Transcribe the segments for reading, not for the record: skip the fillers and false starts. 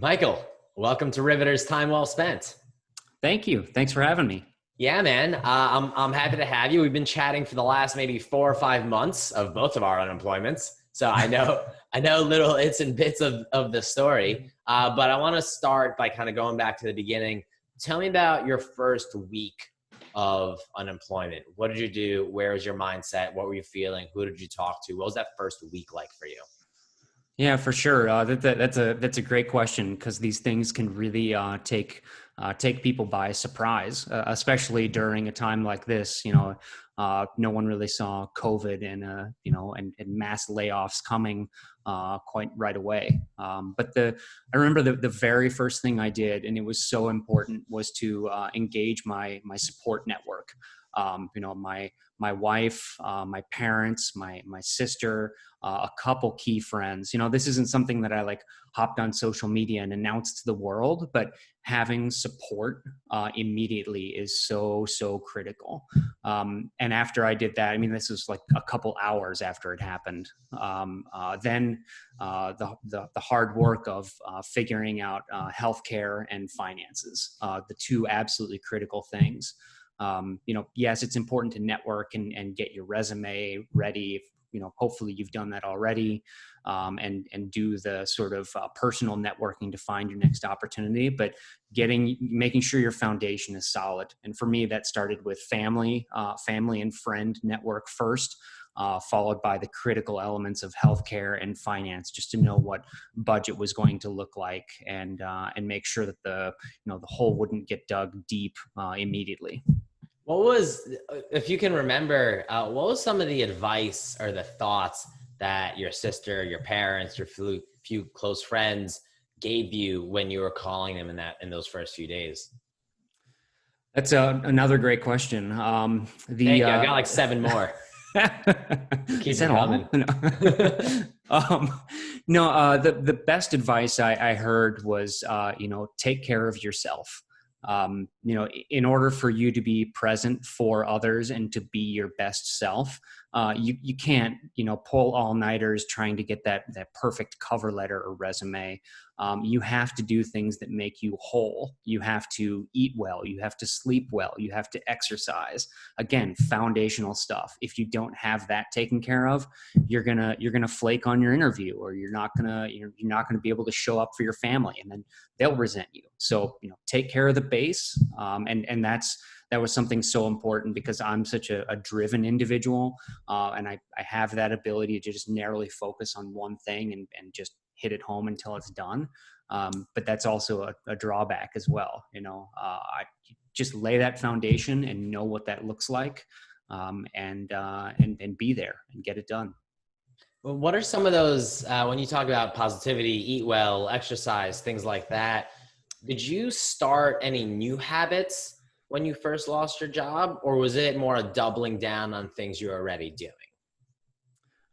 Michael, welcome to Riveter's Time Well Spent. Thank you. Thanks for having me. Yeah, man. I'm happy to have you. We've been chatting for the last maybe 4 or 5 months of both of our unemployments. So I know little bits and bits of the story. But I want to start by kind of going back to the beginning. Tell me about your first week of unemployment. What did you do? Where was your mindset? What were you feeling? Who did you talk to? What was that first week like for you? Yeah, for sure. That's a great question because these things can really take people by surprise, especially during a time like this. No one really saw COVID and mass layoffs coming quite right away. I remember the very first thing I did, and it was so important, was to engage my support network. My wife, my parents, my sister, a couple key friends. This isn't something that I hopped on social media and announced to the world, but having support immediately is so critical. And after I did that, I mean, this was like a couple hours after it happened. Then the hard work of figuring out healthcare and finances, the two absolutely critical things. Yes, it's important to network and get your resume ready. Hopefully you've done that already, and do the sort of personal networking to find your next opportunity, but making sure your foundation is solid. And for me, that started with family and friend network first, followed by the critical elements of healthcare and finance, just to know what budget was going to look like, and make sure that the hole wouldn't get dug deep immediatly. If you can remember, what was some of the advice or the thoughts that your sister, your parents, your few close friends gave you when you were calling them in those first few days? That's another great question. Thank you. I got like 7 more. Is that all? No, the best advice I heard was, take care of yourself. In order for you to be present for others and to be your best self, you can't, pull all-nighters trying to get that perfect cover letter or resume. You have to do things that make you whole. You have to eat well. You have to sleep well. You have to exercise. Again, foundational stuff. If you don't have that taken care of, you're gonna flake on your interview, or you're not gonna be able to show up for your family, and then they'll resent you. So take care of the base, and that was something so important because I'm such a driven individual, and I have that ability to just narrowly focus on one thing and just hit it home until it's done. But that's also a drawback as well. I just lay that foundation and know what that looks like, and be there and get it done. Well, what are some of those, when you talk about positivity, eat well, exercise, things like that, did you start any new habits when you first lost your job, or was it more a doubling down on things you were already doing?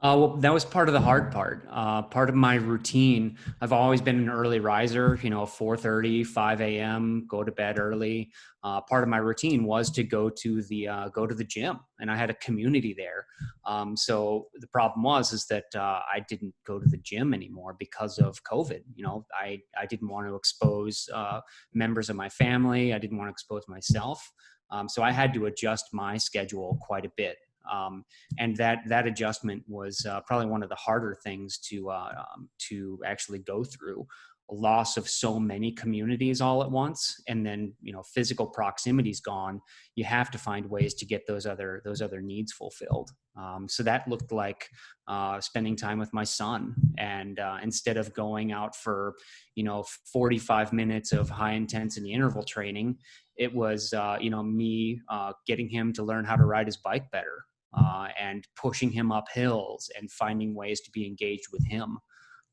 Well, that was part of the hard part. Part of my routine, I've always been an early riser, 4:30, 5 a.m., go to bed early. Part of my routine was to go to the gym, and I had a community there. So the problem is that I didn't go to the gym anymore because of COVID. I didn't want to expose members of my family. I didn't want to expose myself. So I had to adjust my schedule quite a bit. And that adjustment was probably one of the harder things to actually go through. A loss of so many communities all at once, and then physical proximity's gone. You have to find ways to get those other needs fulfilled. So that looked like spending time with my son, and instead of going out for 45 minutes of high intensity interval training, it was me getting him to learn how to ride his bike better. And pushing him up hills and finding ways to be engaged with him,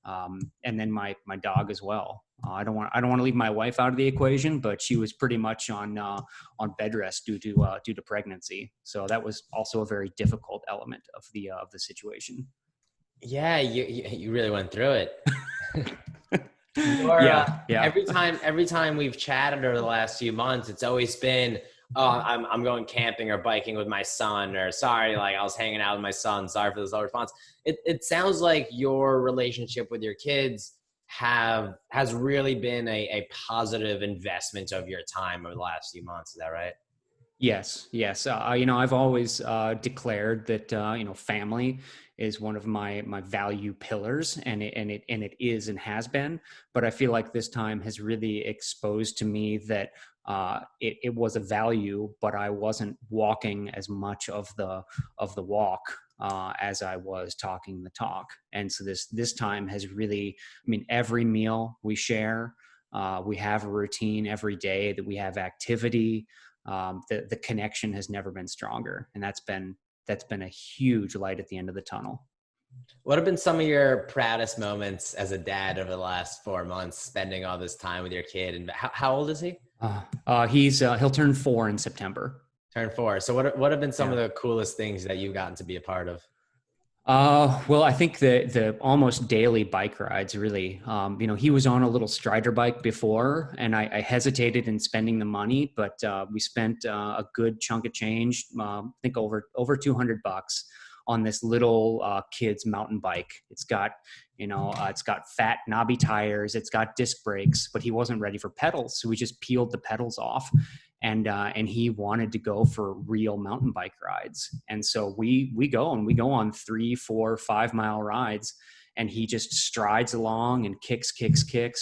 and then my dog as well. I don't want to leave my wife out of the equation, but she was pretty much on bed rest due to pregnancy. So that was also a very difficult element of the situation. Yeah, you really went through it. Yeah. Every time we've chatted over the last few months, it's always been, oh, I'm going camping or biking with my son, or sorry, like I was hanging out with my son. Sorry for this slow response. It sounds like your relationship with your kids has really been a positive investment of your time over the last few months. Is that right? Yes, yes. I've always declared that family is one of my value pillars, and it is and has been. But I feel like this time has really exposed to me that it was a value, but I wasn't walking as much of the walk as I was talking the talk. And so this time has really, I mean, every meal we share, we have a routine every day that we have activity. The connection has never been stronger, and that's been a huge light at the end of the tunnel. What have been some of your proudest moments as a dad over the last 4 months, spending all this time with your kid? And how old is he? He'll turn 4 in September. Turn 4. So what have been some of Yeah. the coolest things that you've gotten to be a part of? Well, I think the almost daily bike rides really, he was on a little Strider bike before, and I hesitated in spending the money, but we spent a good chunk of change, I think over $200 on this little kid's mountain bike. It's got fat knobby tires, it's got disc brakes, but he wasn't ready for pedals, so we just peeled the pedals off, and he wanted to go for real mountain bike rides. And so we go on 3, 4, 5 mile rides, and he just strides along and kicks.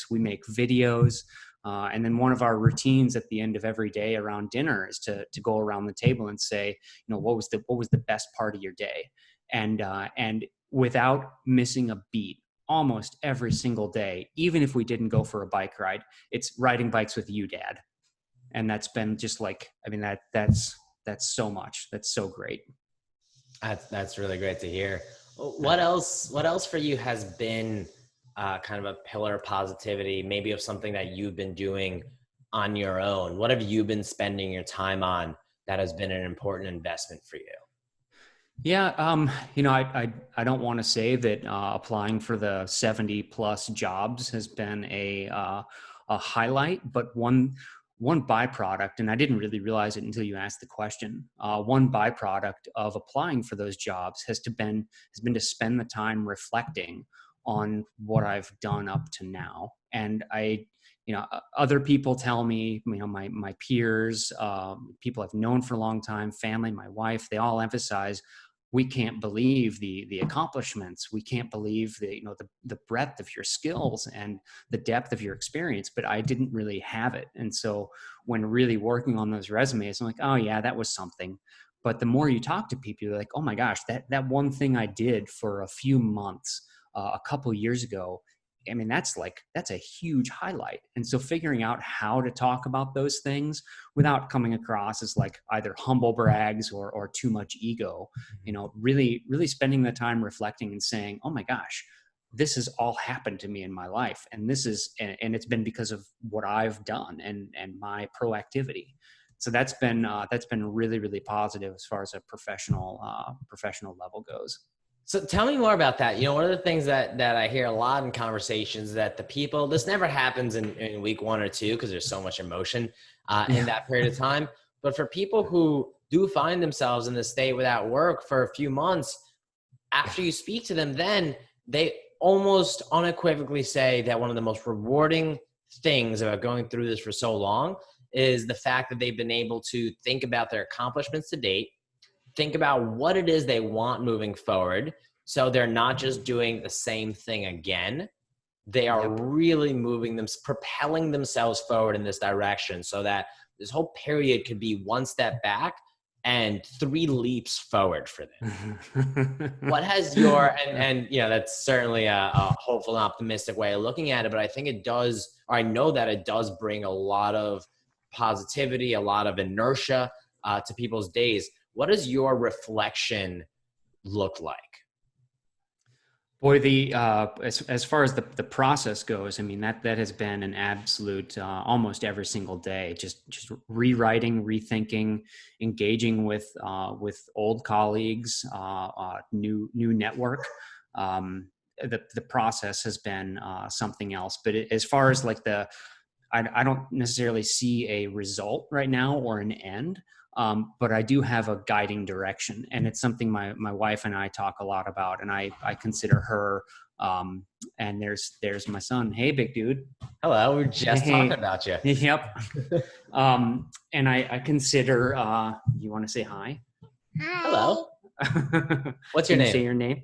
We make videos. And then one of our routines at the end of every day around dinner is to go around the table and say, what was the best part of your day? And without missing a beat, almost every single day, even if we didn't go for a bike ride, it's riding bikes with you, Dad. And that's been just like, I mean, that's so much. That's so great. That's really great to hear. What else for you has been kind of a pillar of positivity, maybe of something that you've been doing on your own? What have you been spending your time on that has been an important investment for you? Yeah, I don't want to say that applying for the 70 plus jobs has been a highlight, but one byproduct, and I didn't really realize it until you asked the question. One byproduct of applying for those jobs has been to spend the time reflecting on what I've done up to now. And other people tell me, my peers, people I've known for a long time, family, my wife, they all emphasize, we can't believe the accomplishments. We can't believe the breadth of your skills and the depth of your experience, but I didn't really have it. And so when really working on those resumes, I'm like, oh yeah, that was something. But the more you talk to people, you're like, oh my gosh, that one thing I did for a few months, a couple years ago, I mean, that's a huge highlight. And so figuring out how to talk about those things without coming across as like either humble brags or too much ego, really, really spending the time reflecting and saying, oh my gosh, this has all happened to me in my life. And and it's been because of what I've done and my proactivity. So that's been really, really positive as far as a professional level goes. So tell me more about that. One of the things that I hear a lot in conversations that the people, this never happens in week 1 or 2 because there's so much emotion in that period of time. But for people who do find themselves in this state without work for a few months, after you speak to them, then they almost unequivocally say that one of the most rewarding things about going through this for so long is the fact that they've been able to think about their accomplishments to date, think about what it is they want moving forward. So they're not just doing the same thing again. They are really propelling themselves forward in this direction so that this whole period could be 1 step back and 3 leaps forward for them. What has that's certainly a hopeful and optimistic way of looking at it, but I think it does, or I know that it does bring a lot of positivity, a lot of inertia to people's days. What does your reflection look like? Boy, as far as the process goes, I mean that has been an absolute almost every single day. Just rewriting, rethinking, engaging with old colleagues, new network. The process has been something else. But as far as like I don't necessarily see a result right now or an end. But I do have a guiding direction, and it's something my wife and I talk a lot about, and I consider her. And there's my son. Hey, big dude. Hello, we were just talking Hey. about you. Yep. And I consider. You want to say hi? Hello. What's your Can you name? say your name?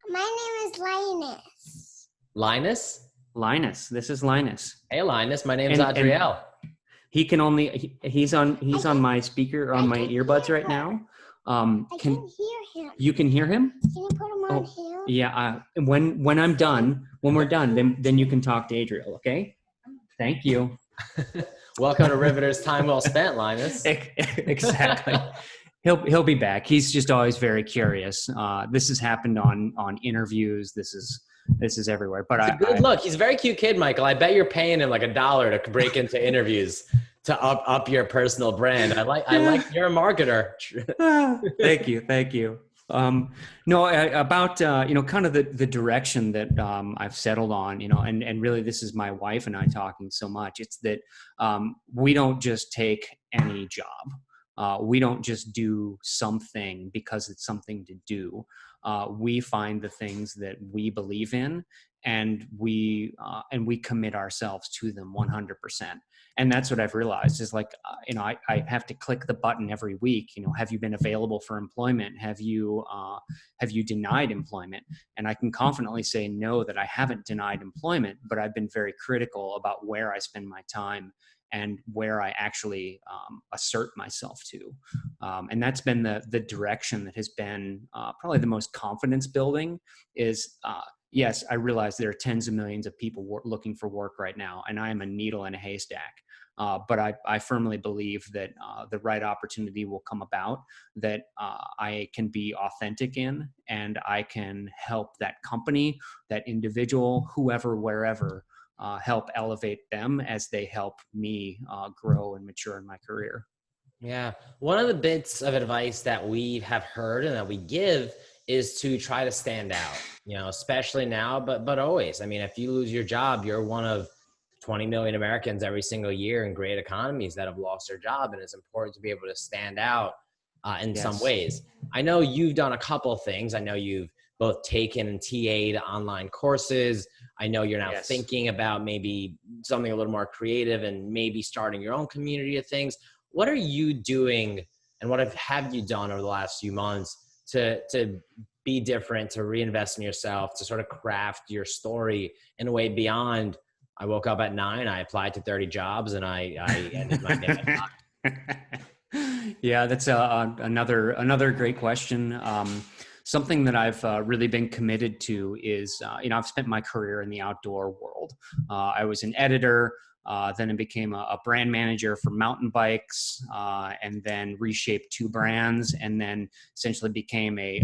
My name is Linus. Linus? Linus. This is Linus. Hey, Linus. My name's And Adriel. he can only he's on my speaker on my earbuds right now. I can hear him. You can hear him? Can you put him on him? Yeah. When we're done, then you can talk to Adriel. Okay. Thank you. Welcome to Riveter's Time Well Spent, Linus. Exactly. He'll be back. He's just always very curious. This has happened on interviews. This is everywhere. But It's a good look. He's a very cute kid, Michael. I bet you're paying him like $1 to break into interviews to up your personal brand. I like you're a marketer. Thank you. No, about kind of the direction that I've settled on, and really this is my wife and I talking so much. It's that we don't just take any job. We don't just do something because it's something to do. We find the things that we believe in, and we commit ourselves to them 100%. And that's what I've realized is like, I have to click the button every week. Have you been available for employment? Have you denied employment? And I can confidently say no, that I haven't denied employment, but I've been very critical about where I spend my time and where I actually assert myself to. And that's been the direction that has been probably the most confidence building is, yes, I realize there are tens of millions of people looking for work right now, and I am a needle in a haystack. But I firmly believe that the right opportunity will come about that I can be authentic in, and I can help that company, that individual, whoever, wherever, help elevate them as they help me grow and mature in my career. Yeah. One of the bits of advice that we have heard and that we give is to try to stand out, especially now, but always. I mean, if you lose your job, you're one of 20 million Americans every single year in great economies that have lost their job. And it's important to be able to stand out in some ways. I know you've done a couple of things. I know you've both taken and TA'd online courses. I know you're now thinking about maybe something a little more creative and maybe starting your own community of things. What are you doing and what have you done over the last few months to be different, to reinvest in yourself, to sort of craft your story in a way beyond I woke up at 9, I applied to 30 jobs, and I ended my day at 5? Yeah, that's another great question. Something that I've really been committed to is, I've spent my career in the outdoor world. I was an editor, then I became a brand manager for mountain bikes, and then reshaped 2 brands, and then essentially became a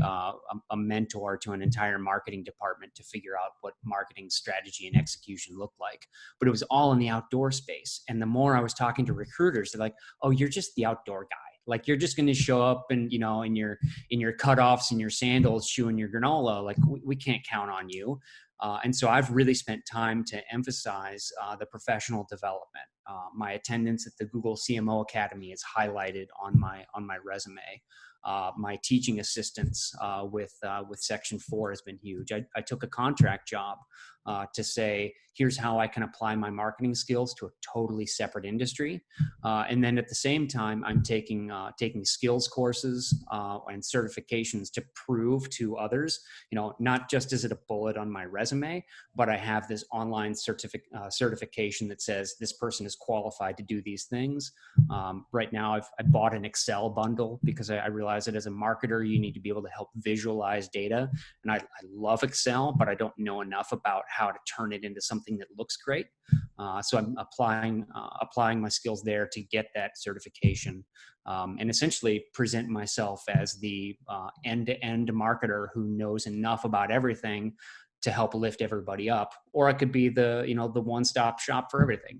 mentor to an entire marketing department to figure out what marketing strategy and execution looked like. But it was all in the outdoor space. And the more I was talking to recruiters, they're like, "Oh, you're just the outdoor guy. Like you're just going to show up and, in your cutoffs and your sandals, chewing your granola. Like we can't count on you." And so I've really spent time to emphasize the professional development. My attendance at the Google CMO Academy is highlighted on my resume. My teaching assistance with Section 4 has been huge. I took a contract job to say, here's how I can apply my marketing skills to a totally separate industry. And then at the same time, I'm taking skills courses and certifications to prove to others, not just is it a bullet on my resume, but I have this online certification that says this person is qualified to do these things. Right now, I bought an Excel bundle because I realize that as a marketer, you need to be able to help visualize data. And I love Excel, but I don't know enough about how to turn it into something that looks great. So I'm applying my skills there to get that certification, and essentially present myself as the end-to-end marketer who knows enough about everything to help lift everybody up. Or I could be the one-stop shop for everything.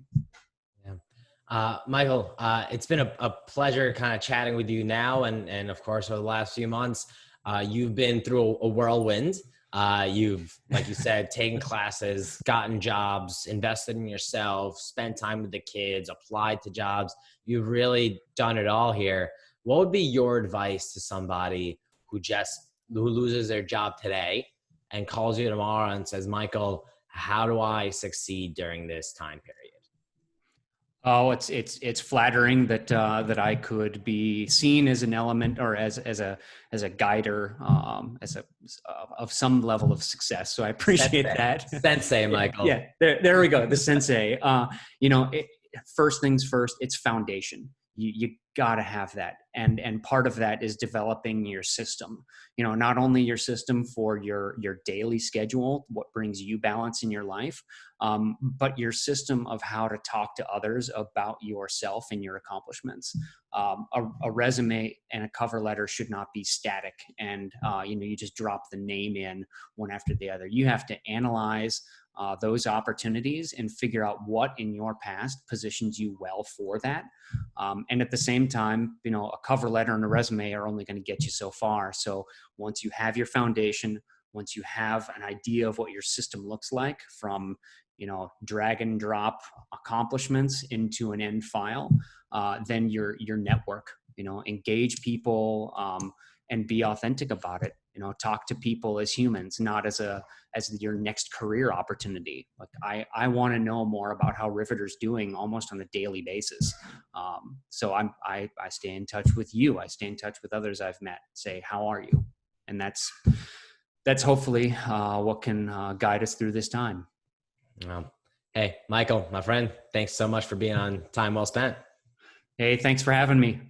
Michael, it's been a pleasure kind of chatting with you now. And of course, over the last few months, you've been through a whirlwind. You've, like you said, taken classes, gotten jobs, invested in yourself, spent time with the kids, applied to jobs. You've really done it all here. What would be your advice to somebody who loses their job today and calls you tomorrow and says, Michael, how do I succeed during this time period? Oh, it's flattering that that I could be seen as an element or as a guider, of some level of success. So I appreciate that. Sensei, Michael. Yeah, there we go. The sensei. First things first. It's foundation. You got to have that, and part of that is developing your system. Not only your system for your daily schedule, what brings you balance in your life, but your system of how to talk to others about yourself and your accomplishments. A resume and a cover letter should not be static, and you just drop the name in one after the other. You have to analyze those opportunities and figure out what in your past positions you well for that. And at the same time, a cover letter and a resume are only going to get you so far. So once you have your foundation, once you have an idea of what your system looks like, from drag and drop accomplishments into an end file, then your network, engage people, and be authentic about it. Talk to people as humans, not as your next career opportunity. Like I want to know more about how Riveter's doing almost on a daily basis. So I stay in touch with you. I stay in touch with others I've met. Say, how are you? And that's hopefully what can guide us through this time. Hey, Michael, my friend, thanks so much for being on Time Well Spent. Hey, thanks for having me.